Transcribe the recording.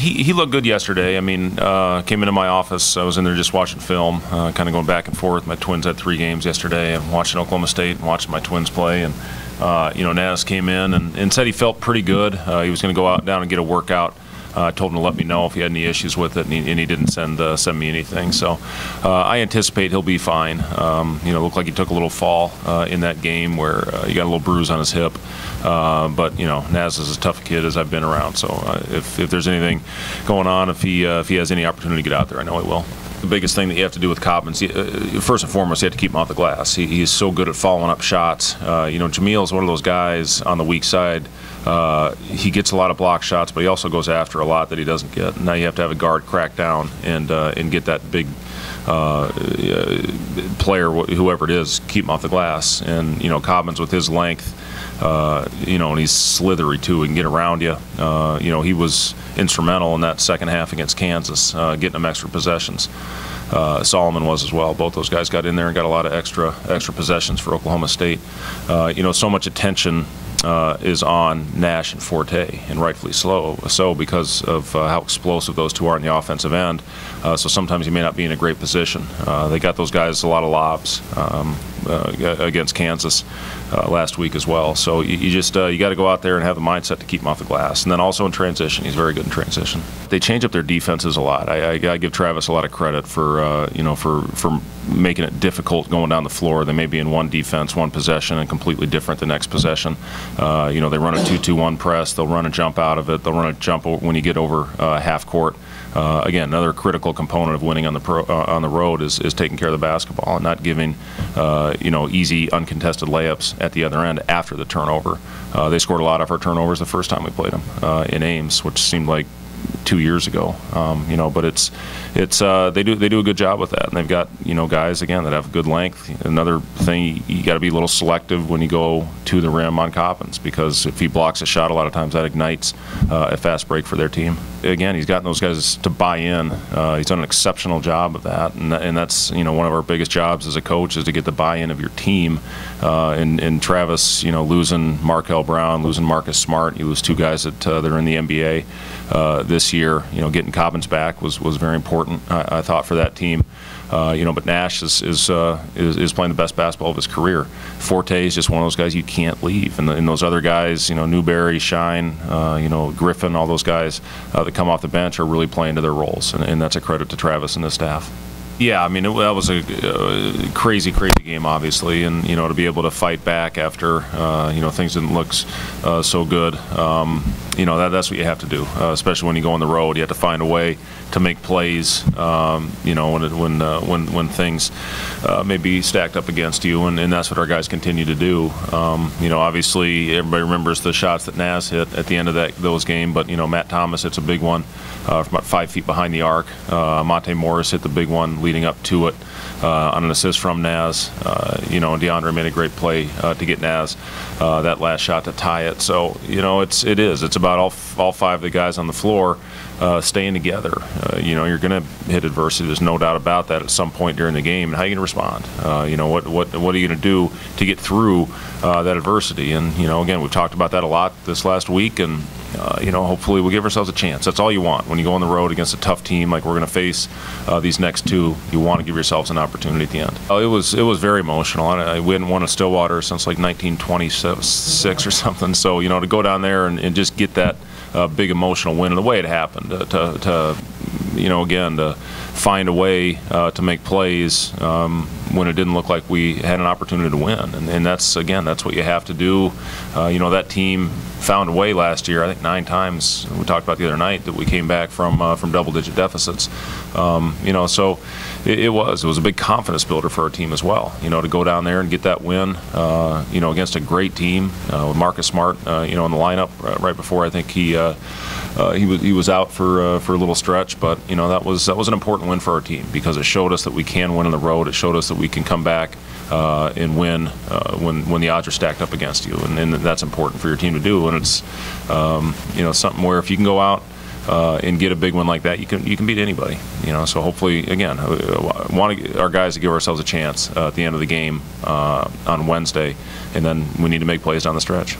He looked good yesterday. I mean, came into my office. I was in there just watching film, kind of going back and forth. My Twins had 3 games yesterday. I'm watching Oklahoma State and watching my Twins play. And, Naz came in and said he felt pretty good. He was going to go out down and get a workout. I told him to let me know if he had any issues with it, and he didn't send me anything. So I anticipate he'll be fine. Looked like he took a little fall in that game where he got a little bruise on his hip. But Naz is as tough a kid as I've been around. So if there's anything going on, if he has any opportunity to get out there, I know he will. The biggest thing that you have to do with Cobbins, first and foremost, you have to keep him off the glass. He's so good at following up shots. Jamil's one of those guys on the weak side. He gets a lot of block shots, but he also goes after a lot that he doesn't get. Now you have to have a guard crack down and get that big player, whoever it is, keep him off the glass. And Cobbins with his length, and he's slithery too. He can get around you. He was instrumental in that second half against Kansas, getting them extra possessions. Solomon was as well. Both those guys got in there and got a lot of extra possessions for Oklahoma State. So much attention is on Nash and Forte, and rightfully so because of how explosive those two are on the offensive end. So sometimes you may not be in a great position. They got those guys a lot of lobs against Kansas last week as well. So you got to go out there and have the mindset to keep him off the glass. And then also in transition, he's very good in transition. They change up their defenses a lot. I give Travis a lot of credit for making it difficult going down the floor. They may be in one defense, one possession, and completely different the next possession. They run a 2-2-1 press. They'll run a jump out of it. They'll run a jump when you get over half court. Again, another critical component of winning on the road is taking care of the basketball and not giving easy uncontested layups at the other end after the turnover. They scored a lot of our turnovers the first time we played them in Ames, which seemed like 2 years ago, but they do a good job with that, and they've got guys again that have good length. Another thing, you got to be a little selective when you go to the rim on Coppins, because if he blocks a shot, a lot of times that ignites a fast break for their team. Again, he's gotten those guys to buy in. He's done an exceptional job of that, and that's one of our biggest jobs as a coach is to get the buy-in of your team. And Travis, losing Markel Brown, losing Marcus Smart, you lose 2 guys that are in the NBA this year. Getting Cobbins back was very important, I thought, for that team. But Nash is playing the best basketball of his career. Forte is just one of those guys you can't leave, and those other guys, Newberry, Shine, Griffin, all those guys that come off the bench are really playing to their roles, and that's a credit to Travis and the staff. Yeah, I mean, that was a crazy game, obviously, and to be able to fight back after things didn't look so good. That's what you have to do, especially when you go on the road. You have to find a way to make plays. When things may be stacked up against you, and that's what our guys continue to do. Obviously, everybody remembers the shots that Naz hit at the end of those games, but Matt Thomas hits a big one from about 5 feet behind the arc. Monte Morris hit the big one leading up to it on an assist from Naz. And DeAndre made a great play to get Naz that last shot to tie it. So it's about all 5 of the guys on the floor staying together. You're going to hit adversity. There's no doubt about that at some point during the game. And how are you going to respond? What are you going to do to get through that adversity? And again, we've talked about that a lot this last week, and hopefully we'll give ourselves a chance. That's all you want when you go on the road against a tough team like we're going to face these next 2. You want to give yourselves an opportunity at the end. It was very emotional. We hadn't won a Stillwater since like 1926 or something. So to go down there and just get that big emotional win, and the way it happened, to find a way to make plays when it didn't look like we had an opportunity to win, and that's what you have to do. That team found a way last year, I think 9 times. We talked about the other night that we came back from double-digit deficits. So it was a big confidence builder for our team as well. To go down there and get that win, against a great team with Marcus Smart, in the lineup right before I think he was out for a little stretch, but that was an important win for our team because it showed us that we can win on the road. It showed us that we can come back and win when the odds are stacked up against you, and that's important for your team to do. And it's something where if you can go out and get a big one like that, you can beat anybody. So hopefully, again, I want our guys to give ourselves a chance at the end of the game on Wednesday, and then we need to make plays down the stretch.